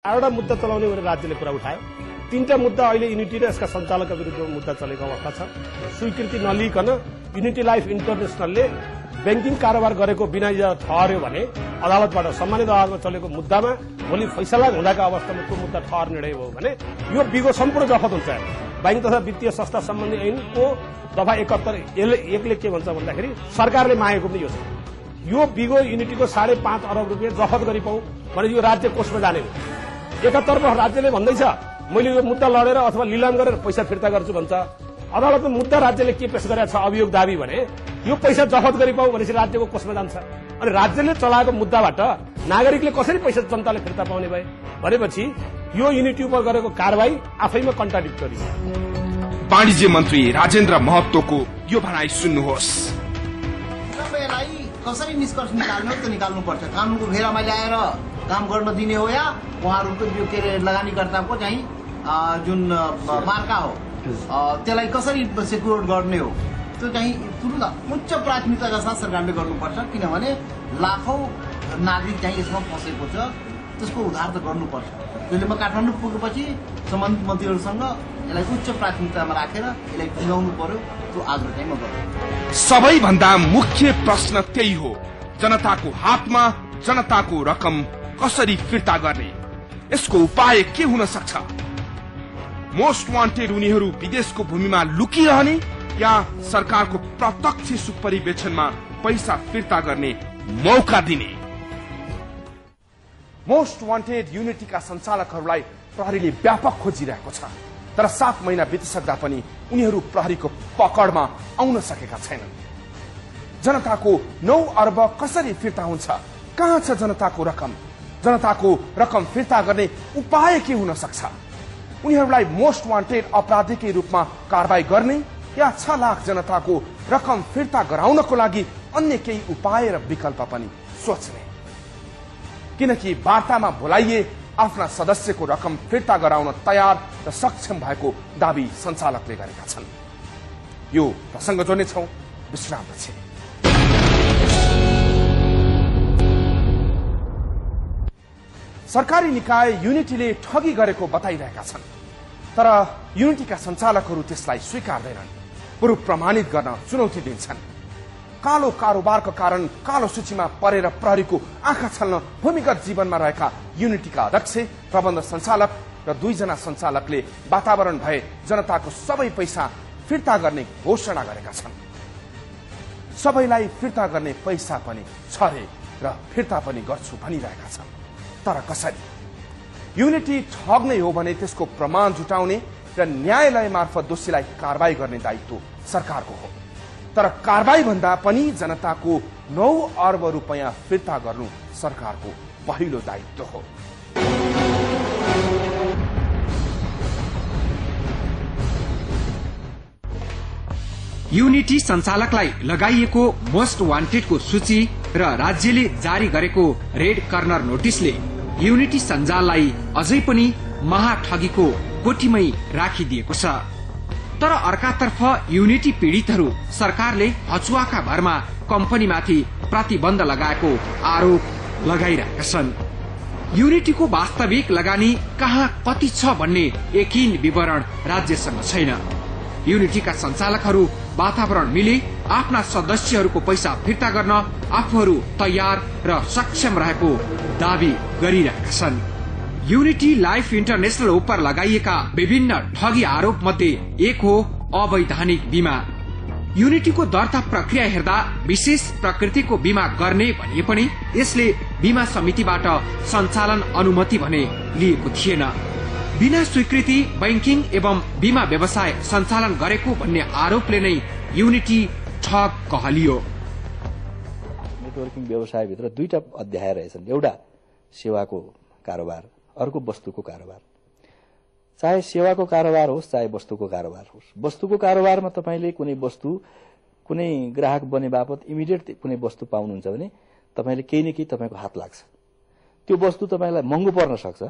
8वटा मुद्दा चलाउने भनेर राज्यले कुरा उठायो। 3टा मुद्दा अहिले युनिटी र यसका सञ्चालकका विरुद्धमा मुद्दा चलेको अवस्था छ। स्वीकृति नलिकन युनिटी लाइफ इन्टरनेसनलले बैंकिङ कारोबार गरेको बिना इजाजत ठहर्यो भने अदालतबाट सम्मानित अदालतमा चलेको मुद्दामा भोलि फैसला हुँदाका अवस्थामा त्यो मुद्दा ठहर निर्णय भयो भने यो बिगो सम्पूर्ण जफत हुन्छ। बैंक तथा वित्तीय संस्था सम्बन्धी ऐनको दफा 71 एकले के भन्छ भन्दाखेरि सरकारले मागेको पनि यो छ। यो बिगो युनिटीको 5.5 अरब रुपियाँ जफत गरी पाऊ भने यो राज्य कोषमा जाने हो। एकातर्फ राज्यले भन्दैछ मैले यो मुद्दा लडेर अथवा लिलाम गरेर पैसा फिर्ता गर्छु भन्छ। अदालतमा मुद्दा राज्यले के पेश गरेको छ अभियोग दाबी भने यो पैसा जफत गरी पाऊ भनेपछि राज्यको कोषमा जान्छ। अनि राज्यले चलाएको मुद्दाबाट नागरिकले कसरी पैसा जनताले फिर्ता पाउने भए भनेपछि यो युनिटी उप गरेको कारबाही आफैमा कन्ट्राडिक्टरी छ। वाणिज्य मन्त्री राजेन्द्र महतोको यो भनाई सुन्नुहोस्। कसरी निष्कर्ष निकाल्ने हो त निकाल्नुपर्छ। कानूनको घेरामा ल्याएर काम गर्न दिने हो या उहाँहरूको यो के अरे लगानीकर्ताको चाहिँ जुन मार्का हो त्यसलाई कसरी सेक्युर गर्ने हो त्यो चाहिँ तुरुन्त उच्च प्राथमिकताका साथ सरकारले गर्नुपर्छ। किनभने लाखौं नागरिक चाहिँ यसमा फँसेको छ, त्यसको उद्धार त गर्नुपर्छ। त्यसले म काठमाडौँ पुगेपछि सम्बन्धित मन्त्रीहरूसँग यसलाई उच्च प्राथमिकतामा राखेर यसलाई बुझाउनु पर्यो। त्यो आग्रह चाहिँ म गर्छु। सबैभन्दा मुख्य प्रश्न त्यही हो, जनताको हातमा जनताको रकम कसरी फिर्ता गर्ने, यसको उपाय के हुन सक्छ? मोस्ट वान्टेड उनीहरू विदेशको भूमिमा लुकिरहने या सरकारको प्रत्यक्ष सुपरिवेक्षणमा पैसा फिर्ता गर्ने मौका दिने? मोस्ट वान्टेड युनिटीका सञ्चालकहरूलाई प्रहरीले व्यापक खोजिरहेको छ, तर 7 महिना बितिसक्दा पनि उनीहरू प्रहरीको पकडमा आउन सकेका छैनन्। जनताको 9 अर्ब कसरी फिर्ता हुन्छ? कहाँ छ जनताको रकम? जनताको रकम फिर्ता गर्ने उपाय के हुन सक्छ? उनीहरूलाई मोस्ट वान्टेड अपराधीकै रूपमा कारबाही गर्ने या 6 लाख जनताको रकम फिर्ता गराउनको लागि अन्य केही उपाय र विकल्प पनि सोच्ने? किनकि वार्तामा बोलाइए आफ्ना सदस्यको रकम फिर्ता गराउन तयार र सक्षम भएको दावी सञ्चालकले गरेका छन्। यो प्रसंग जोड्नेछौं विश्रामपछि। सरकारी निकाय युनिटीले ठगी गरेको बताइरहेका छन्, तर युनिटीका सञ्चालकहरू त्यसलाई स्वीकार्दैनन्, बरु प्रमाणित गर्न चुनौती दिन्छन्। कालो कारोबारको कारण कालो सूचीमा परेर प्रहरीको आँखा छल्न भूमिगत जीवनमा रहेका युनिटीका अध्यक्ष, प्रबन्ध सञ्चालक र 2 जना सञ्चालकले वातावरण भए जनताको सबै पैसा फिर्ता गर्ने घोषणा गरेका छन्। सबैलाई फिर्ता गर्ने पैसा पनि छ रे र फिर्ता पनि गर्छु भनिरहेका छन्, तर कसरी? युनिटी ठग्ने हो भने त्यसको प्रमाण जुटाउने र न्यायालय मार्फत दोषीलाई कारबाही गर्ने दायित्व सरकारको हो, तर कारबाही भन्दा पनि जनताको 9 अर्ब रुपैयाँ फिर्ता गर्नु सरकारको पहिलो दायित्व हो। युनिटी सञ्चालकलाई लगाइएको मोस्ट वान्टेडको सूची र राज्यले जारी गरेको रेड कर्नर नोटिसले युनिटी सञ्जाललाई अझै पनि महाठगीको कोठीमै राखिदिएको छ। तर अर्कातर्फ युनिटी पीडितहरू सरकारले हचुवाका भरमा कम्पनीमाथि प्रतिबन्ध लगाएको आरोप लगाइरहेका छन्। युनिटीको वास्तविक लगानी कहाँ कति छ भन्ने यकिन विवरण राज्यसँग छैन। युनिटीका सञ्चालकहरू वातावरण मिले आफ्ना सदस्यहरूको पैसा फिर्ता गर्न आफूहरू तयार र सक्षम रहेको दावी गरिरहेका छन्। युनिटी लाइफ इन्टरनेशनल उप लगाइएका विभिन्न ठगी आरोप मध्ये एक हो अवैधानिक बीमा। युनिटीको दर्ता प्रक्रिया हेर्दा विशेष प्रकृतिको बीमा गर्ने भनिए पनि यसले बीमा समितिबाट सञ्चालन अनुमति भने लिएको थिएन। बिना स्वीकृति बैंकिङ एवं बीमा व्यवसाय सञ्चालन गरेको भन्ने आरोपले नै युनिटी ठग कहलियो। नेटवर्किङ व्यवसायभित्र 2टा अध्याय रहेछन्, एउटा सेवाको कारोबार, अर्को वस्तुको कारोबार। चाहे सेवाको कारोबार होस् चाहे वस्तुको कारोबार होस्, वस्तुको कारोबारमा तपाईले कुनै वस्तु कुनै ग्राहक बने बापत इमिडिएट कुनै वस्तु पाउनुहुन्छ भने तपाईले केही न केही तपाईको हात लाग्छ। त्यो वस्तु तपाईलाई महँगो पर्न सक्छ,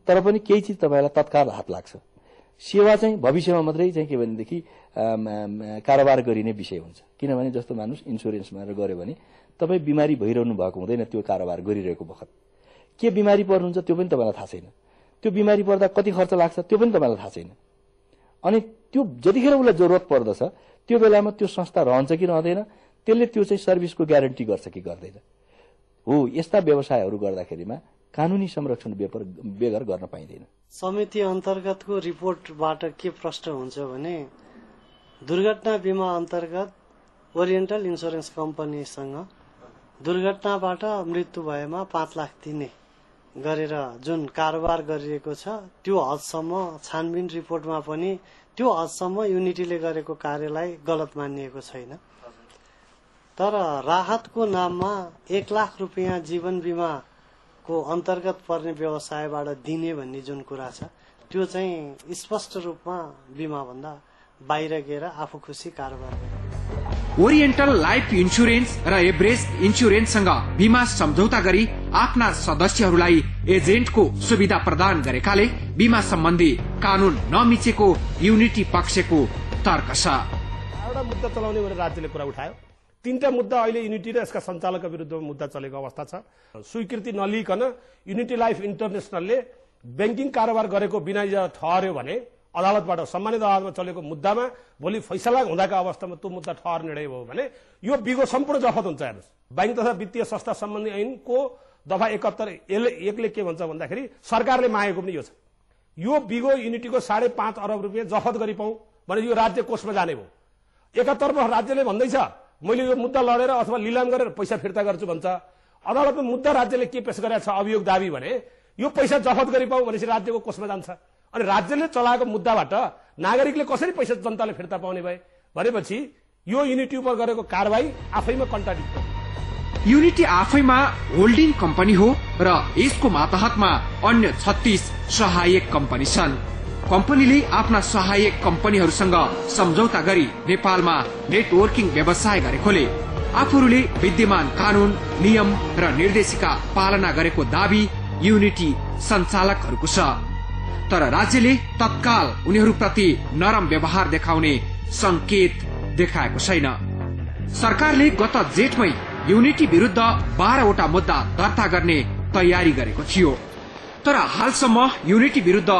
तर पनि केही चीज तपाईलाई तत्काल हात लाग्छ। सेवा चाहिँ भविष्यमा मात्रै चाहिँ के भनेदेखि कारोबार गरिने विषय हुन्छ। किनभने जस्तो मानुस इन्स्योरेन्समा गऱ्यो भने तपाई बिमारी भइरहनु भएको हुँदैन त्यो कारोबार गरिरहेको बखत। के बिमारी पर्नुहुन्छ त्यो पनि तपाईँलाई थाहा छैन, त्यो बिमारी पर्दा कति खर्च लाग्छ त्यो पनि तपाईँलाई थाहा छैन। अनि त्यो जतिखेर उसलाई जरुरत पर्दछ त्यो बेलामा त्यो संस्था रहन्छ कि रहँदैन, त्यसले त्यो चाहिँ सर्भिसको ग्यारेन्टी गर्छ कि गर्दैन। हो, यस्ता व्यवसायहरू गर्दाखेरिमा कानूनी संरक्षण बेगर गर्न पाइँदैन। समिति अन्तर्गतको रिपोर्टबाट के प्रश्न हुन्छ भने दुर्घटना बीमा अन्तर्गत ओरिएन्टल इन्सुरेन्स कम्पनीसँग दुर्घटनाबाट मृत्यु भएमा 5 लाख दिने गरेर जुन कारोबार गरिएको छ त्यो हदसम्म छानबिन रिपोर्टमा पनि त्यो हदसम्म युनिटीले गरेको कार्यलाई गलत मानिएको छैन। तर राहतको नाममा 1 लाख रुपियाँ जीवन बीमाको अन्तर्गत पर्ने व्यवसायबाट दिने भन्ने जुन कुरा छ त्यो चाहिँ स्पष्ट रूपमा बीमा भन्दा बाहिर गएर आफू खुसी कारोबार गर्छ। ओरिएन्टल लाइफ इन्स्योरेन्स र एभरेस्ट इन्स्योरेन्ससँग बीमा सम्झौता गरी आफ्ना सदस्यहरूलाई एजेन्टको सुविधा प्रदान गरेकाले बीमा सम्बन्धी कानून नमिचेको युनिटी पक्षको तर्क छ। एउटा मुद्दा चलाउने भनेर राज्यले कुरा उठायो। 3टा मुद्दा अहिले युनिटी र यसका सञ्चालकका विरुद्धमा मुद्दा चलेको अवस्था छ। स्वीकृति नलिइकन युनिटी लाइफ इन्टरनेसनलले ब्याङ्किङ कारोबार गरेको बिना ठहर्यो भने अदालतबाट सम्मानित अदालतमा चलेको मुद्दामा भोलि फैसला हुँदाका अवस्थामा त्यो मुद्दा ठहर निर्णय भयो भने यो बिगो सम्पूर्ण जफत हुन्छ। हेर्नुहोस्, बैंक तथा वित्तीय संस्था सम्बन्धी ऐनको दफा 71 एकले के भन्छ भन्दाखेरि सरकारले मागेको पनि यो छ, यो बिगो युनिटीको 5.5 अरब रुपियाँ जफत गरी पाउँ भने यो राज्य कोषमा जाने भयो। एकातर्फ राज्यले भन्दैछ मैले यो मुद्दा लडेर अथवा लिलाम गरेर पैसा फिर्ता गर्छु भन्छ, अदालतमा मुद्दा राज्यले के पेश गरेको छ अभियोग दाबी भने यो पैसा जफत गरी पाउँ भनेपछि राज्यको कोषमा जान्छ। अनि राज्यले चलाएको मुद्दाबाट नागरिकले कसरी पैसा जनताले फिर्ता पाउने भए भनेपछि यो युनिटी उपर गरेको कारबाही आफैमा कन्ट्राडिक्ट। युनिटी आफैमा होल्डिङ कम्पनी हो र यसको मातहतमा अन्य 36 सहायक कम्पनी छन्। कम्पनीले आफ्ना सहायक कम्पनीहरूसँग सम्झौता गरी नेपालमा नेटवर्किङ व्यवसाय गरेकोले आफूहरूले विद्यमान कानून, नियम र निर्देशिका पालना गरेको दावी युनिटी सञ्चालकहरूको छ। तर राज्यले तत्काल उनीहरूप्रति नरम व्यवहार देखाउने संकेत देखाएको छैन। सरकारले गत जेठमै युनिटी विरुद्ध 12वटा मुद्दा दर्ता गर्ने तयारी गरेको थियो, तर हालसम्म युनिटी विरुद्ध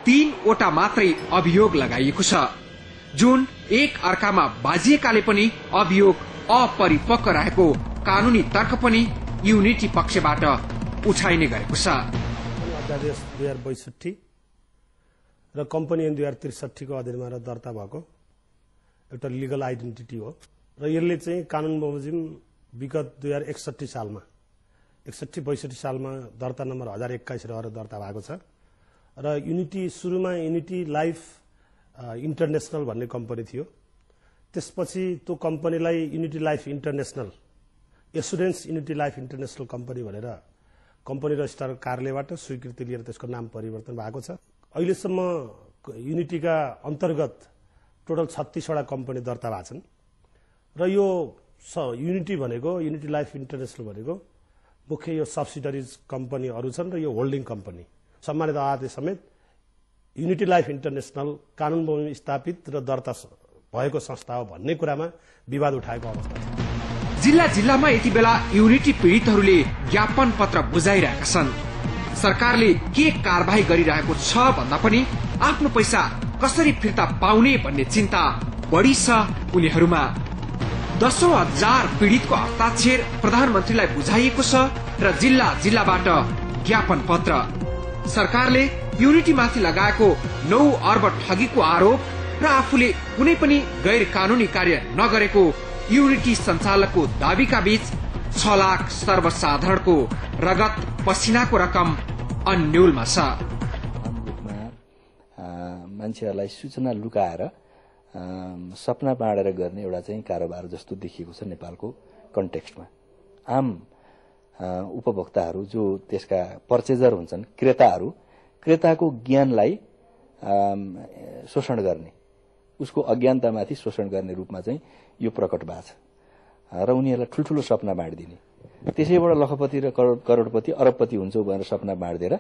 3वटा मात्रै अभियोग लगाइएको छ, जुन एक अर्कामा बाजिएकाले पनि अभियोग अपरिपक्व रहेको कानूनी तर्क पनि युनिटी पक्षबाट उठाइने गरेको छ। अध्यादेश 2062 र कम्पनी ऐन 2063 को अधीनमा दर्ता भएको एउटा लिगल आइडेन्टिटी हो र यसले चाहिँ कानून बमोजिम विगत 2061 सालमा 61-62 सालमा दर्ता नम्बर 1021 रहेर दर्ता भएको छ र युनिटी सुरुमा युनिटी लाइफ इन्टरनेशनल भन्ने कम्पनी थियो। त्यसपछि त्यो कम्पनीलाई unity life international assurance unity life international company भनेर कम्पनी रजिस्ट्रार कार्यालयबाट स्वीकृति लिएर त्यसको नाम परिवर्तन भएको छ। अहिलेसम्म युनिटीका अन्तर्गत टोटल 36वटा कम्पनी दर्ता भएको छन् र यो युनिटी भनेको युनिटी लाइफ इन्टरनेशनल भनेको मुख्य यो सब्सिडरिज कम्पनीहरू छन् र यो होल्डिङ कम्पनी सम्मानित अदालतले समेत युनिटी लाइफ इन्टरनेशनल कानून बमोजिम स्थापित र दर्ता भएको संस्था हो भन्ने कुरामा विवाद उठाएको अवस्था छ। जिल्ला जिल्लामा यति बेला युनिटी पीडितहरूले ज्ञापन पत्र बुझाइरहेका छन्। सरकारले के कारबाही गरिरहेको छ भन्दा पनि आफ्नो पैसा कसरी फिर्ता पाउने भन्ने चिन्ता बढी छ उनीहरूमा। 10,000 पीडितको हस्ताक्षर प्रधानमन्त्रीलाई बुझाइएको छ र जिल्ला जिल्लाबाट ज्ञापन पत्र। सरकारले युनिटीमाथि लगाएको 9 अर्ब ठगीको आरोप र आफूले कुनै पनि गैर कानूनी कार्य नगरेको युनिटी सञ्चालकको दावीका बीच 6 लाख सर्वसाधारणको रगत पसिनाको रकम अन्यलमा छ। मान्छेहरूलाई सूचना लुकाएर सपना बाँडेर गर्ने एउटा चाहिँ कारोबार जस्तो देखिएको छ नेपालको कन्टेक्स्टमा। आम उपभोक्ताहरू जो त्यसका पर्चेजर हुन्छन्, क्रेताको ज्ञानलाई शोषण गर्ने, उसको अज्ञानतामाथि शोषण गर्ने रूपमा चाहिँ यो प्रकट भएको छ र उनीहरूलाई ठुल्ठुलो सपना बाँडिदिने, त्यसैबाट लखपति र करोडपति अरबपति हुन्छौ भनेर सपना बाँडिदिएर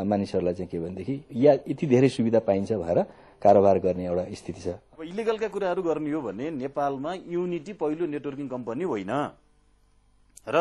मानिसहरूलाई चाहिँ के भनेदेखि या यति धेरै सुविधा पाइन्छ भनेर कारोबार गर्ने एउटा स्थिति छ। इलिगलका कुराहरू गर्ने हो भने नेपालमा युनिटी पहिलो नेटवर्किङ कम्पनी होइन र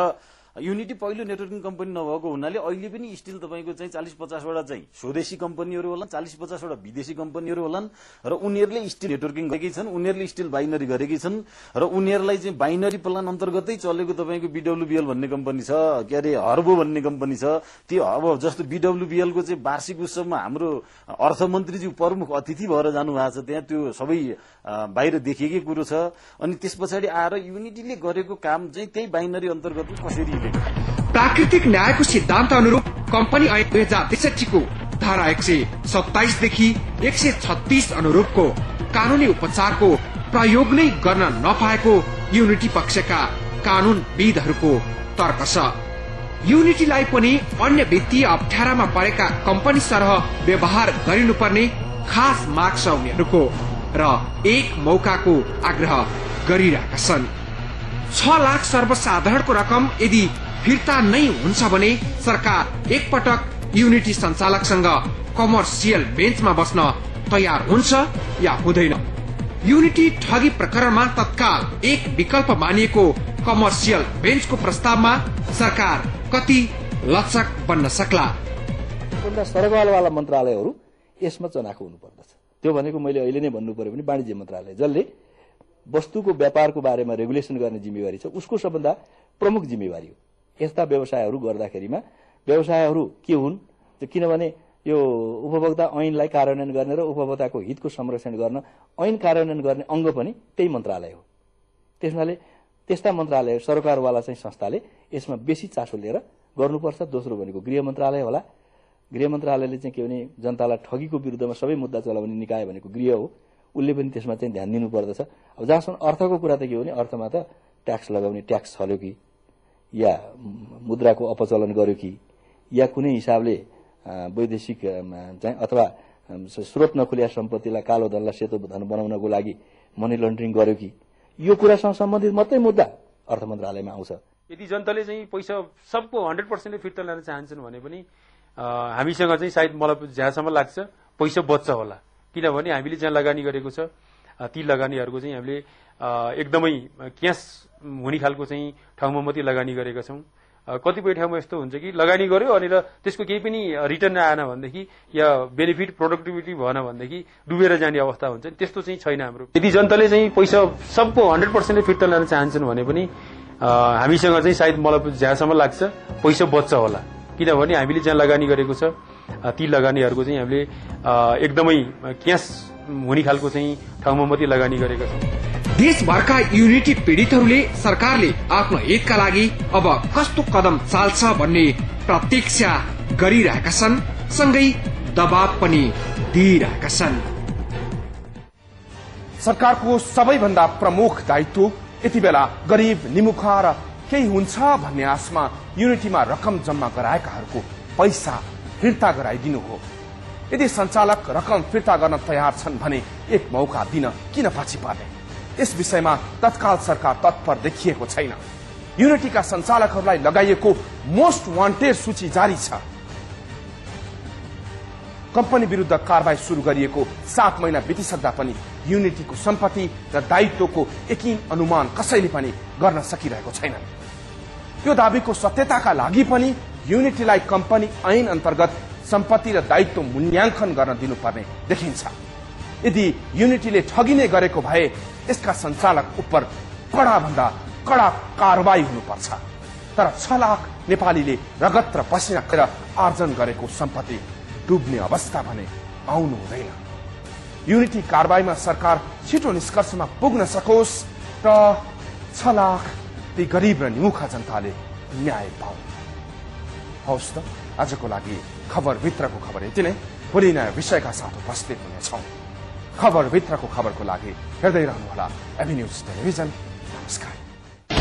युनिटी पहिलो नेटवर्किङ कम्पनी नभएको हुनाले अहिले पनि स्टिल तपाईँको चाहिँ 40-50 वटा चाहिँ स्वदेशी कम्पनीहरू होलान्, 40-50 वटा विदेशी कम्पनीहरू होलान् र उनीहरूले स्टिल नेटवर्किङ गरेकै छन्, उनीहरूले स्टिल बाइनरी गरेकै छन् र उनीहरूलाई चाहिँ बाइनरी प्लान अन्तर्गतै चलेको तपाईँको BWBL भन्ने कम्पनी छ, के अरे हर्बो भन्ने कम्पनी छ। त्यो अब जस्तो BWBL को चाहिँ वार्षिक उत्सवमा हाम्रो अर्थमन्त्रीज्यू प्रमुख अतिथि भएर जानु भएको छ, त्यहाँ त्यो सबै बाहिर देखिएकै कुरो छ। अनि त्यस पछाडि आएर युनिटीले गरेको काम चाहिँ त्यही बाइनरी अन्तर्गत कसरी प्राकृतिक न्यायको सिद्धान्त अनुरूप कम्पनी ऐन 2063 को धारा 127 देखि 136 अनुरूपको कानूनी उपचारको प्रयोग नै गर्न नपाएको युनिटी पक्षका कानूनविदहरूको तर्क छ। युनिटीलाई पनि अन्य वित्तीय अप्ठ्यारामा परेका कम्पनी सरह व्यवहार गरिनुपर्ने खास माग छ उनीहरूको र एक मौकाको आग्रह गरिरहेका छन्। 6 लाख सर्वसाधारणको रकम यदि फिर्ता नै हुन्छ भने सरकार एकपटक युनिटी सञ्चालकसँग कमर्सियल बेन्चमा बस्न तयार हुन्छ या हुँदैन। युनिटी ठगी प्रकरणमा तत्काल एक विकल्प मानिएको कमर्सियल बेन्चको प्रस्तावमा सरकार कति लचक बन्न सक्ला? सरकारवाला मन्त्रालयहरू यसमा चनाखो हुनुपर्दछ। त्यो भनेको मैले अहिले नै भन्नु पर्यो भने वाणिज्य मन्त्रालय जसले वस्तुको व्यापारको बारेमा रेगुलेसन गर्ने जिम्मेवारी छ, उसको सबभन्दा प्रमुख जिम्मेवारी हो। यस्ता व्यवसायहरू गर्दाखेरिमा व्यवसायहरू के हुन्, किनभने यो उपभोक्ता ऐनलाई कार्यान्वयन गर्ने र उपभोक्ताको हितको संरक्षण गर्न ऐन कार्यान्वयन गर्ने अंग पनि त्यही मन्त्रालय हो। त्यसमाले त्यस्ता मन्त्रालय सरकारवाला चाहिँ संस्थाले यसमा बेसी चासो लिएर गर्नुपर्छ। दोस्रो भनेको गृह मन्त्रालय होला। गृह मन्त्रालयले चाहिँ के भने जनतालाई ठगीको विरुद्धमा सबै मुद्दा चलाउने निकाय भनेको गृह हो, उसले पनि त्यसमा चाहिँ ध्यान दिनुपर्दछ। अब जहाँसम्म अर्थको कुरा त के हो भने अर्थमा त ट्याक्स लगाउने ट्याक्स छल्यो कि या मुद्राको अपचलन गर्यो कि या कुनै हिसाबले वैदेशिक चाहिँ अथवा स्रोत नखुल्या सम्पत्तिलाई कालो धनलाई सेतो धन बनाउनको लागि मनी लन्ड्रिङ गर्यो कि, यो कुरासँग सम्बन्धित मात्रै मुद्दा अर्थ मन्त्रालयमा आउँछ। यदि जनताले चाहिँ पैसा सबको 100% फिर्ता ल्याउन चाहन्छन् भने पनि हामीसँग चाहिँ सायद मलाई जहाँसम्म लाग्छ पैसा बच्छ होला, किनभने हामीले जहाँ लगानी गरेको छ ती लगानीहरूको चाहिँ हामीले एकदमै क्यास हुने खालको चाहिँ ठाउँमा मात्रै लगानी गरेका छौं। कतिपय ठाउँमा यस्तो हुन्छ कि लगानी गर्यो अनि त्यसको केही पनि रिटर्न आएन भनेदेखि या बेनिफिट प्रोडक्टिभिटी भएन भनेदेखि डुबेर जाने अवस्था हुन्छ। त्यस्तो चाहिँ छैन हाम्रो। यदि जनताले चाहिँ पैसा सबको 100% फिर्ता ल्याउन चाहन्छन् भने पनि हामीसँग चाहिँ सायद मलाई जहाँसम्म लाग्छ पैसा बच्छ होला, किनभने हामीले जहाँ लगानी गरेको छ ती लगानीहरूको चाहिँ हामीले एकदमै क्यास हुने खालको चाहिँ ठाउँमा मात्रै लगानी गरेका छौं। देशभरका युनिटी पीडितहरूले सरकारले आफ्नो हितका लागि अब कस्तो कदम चाल्छ भन्ने प्रतीक्षा गरिरहेका छन्, सँगै दबाव पनि दिइरहेका छन्। सरकारको सबैभन्दा प्रमुख दायित्व यति बेला गरिब निमुखा र केही हुन्छ भन्ने आशमा युनिटीमा रकम जम्मा गराएकाहरूको पैसा फिर्ता गराइदिनु हो। यदि सञ्चालक रकम फिर्ता गर्न तयार छन् भने एक मौका दिन किन पछि पर्ने? यस विषयमा तत्काल सरकार तत्पर देखिएको छैन। युनिटीका सञ्चालकहरूलाई लगाइएको मोस्ट वान्टेड सूची जारी छ। कम्पनी विरुद्ध कारबाही शुरू गरिएको 7 महिना बितिसक्दा पनि युनिटीको सम्पत्ति र दायित्वको यकिन अनुमान कसैले पनि गर्न सकिरहेको छैन। यो दाबीको सत्यताका लागि पनि युनिटीलाई कम्पनी ऐन अन्तर्गत सम्पत्ति र दायित्व मूल्याङ्कन गर्न दिनुपर्ने देखिन्छ। यदि युनिटीले ठगिने गरेको भए यसका सञ्चालक उप कड़ा भन्दा कड़ा कारबाही हुनुपर्छ। तर 6 लाख नेपालीले रगत र पसिना गरेर आर्जन गरेको सम्पत्ति डुब्ने अवस्था भने आउनु हुँदैन। युनिटी कारबाहीमा सरकार छिटो निष्कर्षमा पुग्न सकोस् र 6 लाख ती गरीब र निमुखा जनताले न्याय पाऊ। हौस् त, आजको लागि खबरभित्रको खबर यति नै। भोलि नयाँ विषयका साथ उपस्थित हुनेछौं। खबरभित्रको खबरको लागि हेर्दै रहनुहोला एभी न्यूज टेलिभिजन। नमस्कार।